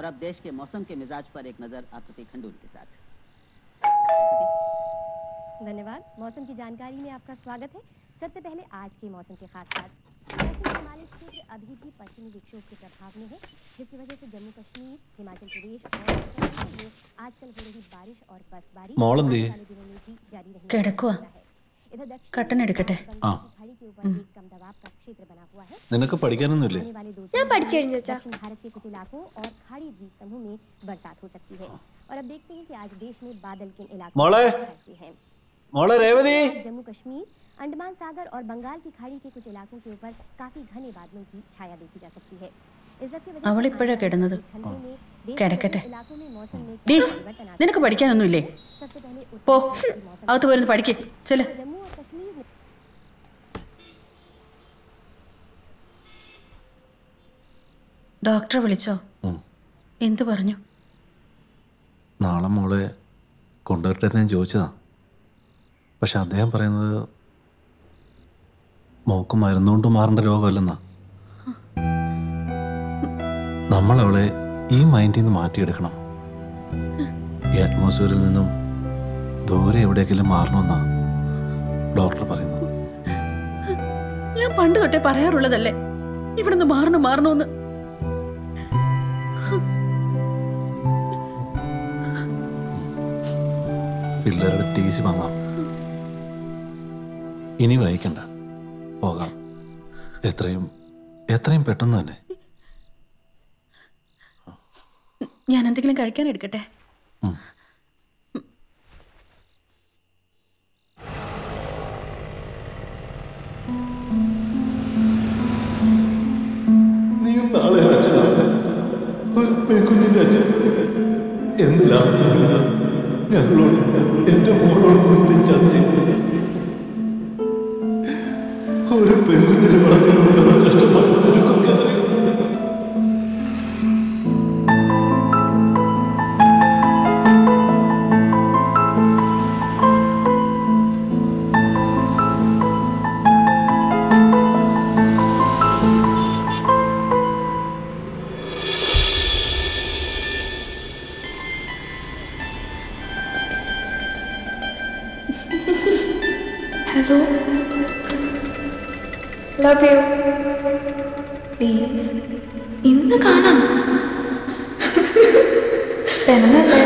और अब देश के मौसम के मिजाज पर एक नजर आकृति खंडूर के साथ। धन्यवाद। मौसम की जानकारी में आपका स्वागत है। सबसे पहले आज के मौसम के खास बात। हिमालय क्षेत्र अभी भी पश्चिमी विक्षोभ के प्रभाव में है, जिसकी वजह से जम्मू कश्मीर, हिमाचल प्रदेश और में आजकल हो रही बारिश और बर्फबारी वाले दिनों में भी जारी रहेगी। इधर കട്ടൻ എടുക്കട്ടെ? ആ. कम दबाव का क्षेत्र बना हुआ है। നിനക്ക് പഠിക്കാനൊന്നുമില്ലേ? ഞാൻ പഠിച്ചു കഴിഞ്ഞു ചാ. दक्षिण भारत के कुछ इलाकों और खाड़ी द्वीप समूह में बरसात हो सकती है। और अब देखते हैं कि आज देश में बादल किन इलाकों में कैसे हैं। മോളെ രേവതി, जम्मू कश्मीर, अंडमान सागर और बंगाल की खाड़ी के कुछ इलाकों के ऊपर काफी घने बादलों की छाया देखी जा सकती है। അവൾ ഇപ്പോഴാ കിടന്നത്. കിടക്കട്ടെ. इलाकों में मौसम में ഡീ, നിനക്ക് പഠിക്കാനൊന്നുമില്ലേ? सबसे पहले പോ, അകത്ത് പോയിരുന്ന് പഠിക്ക്. ചെല്ല്. जम्मू और कश्मीर में ഡോക്ടറെ വിളിച്ചോ? എന്ത് പറഞ്ഞു? നാളെ മോളെ കൊണ്ടുവരട്ടെ ഞാൻ ചോദിച്ചതാ. പക്ഷെ അദ്ദേഹം പറയുന്നത് മോക്ക് മരുന്നുകൊണ്ട് മാറേണ്ട രോഗമല്ലെന്നാ. നമ്മളവളെ ഈ മൈൻഡിൽ നിന്ന് മാറ്റിയെടുക്കണം. ഈ അറ്റ്മോസ്ഫിയറിൽ നിന്നും ദൂരെ എവിടെയെങ്കിലും മാറണമെന്നാ ഡോക്ടർ പറയുന്നത്. ഞാൻ പണ്ട് തൊട്ടേ പറയാറുള്ളതല്ലേ ഇവിടുന്ന് മാറണമെന്ന്. പിള്ളേരുടെ TC വാങ്ങാം. ഇനി വൈകണ്ട, പോകാം. എത്രയും പെട്ടെന്ന് തന്നെ. ഞാൻ എന്തെങ്കിലും കഴിക്കാൻ എടുക്കട്ടെ? നീയും നാളെ അച്ഛനാണ്, ഒരു പെൺകുഞ്ഞിന്റെ അച്ഛൻ. എന്ത് ലാഭത്തിനുള്ള ഞങ്ങളോട് എന്റെ മോളോട് ചർച്ച ചെയ്തു. ഒരു പെൺകുഞ്ഞിന്റെ വളർത്തിലുള്ള കഷ്ടപ്പാട് നിനക്കൊക്കെ അറിയാം. Hello, love you. പ്ലീസ് ഇന്ന് കാണാം. പെണ്ണല്ലേ?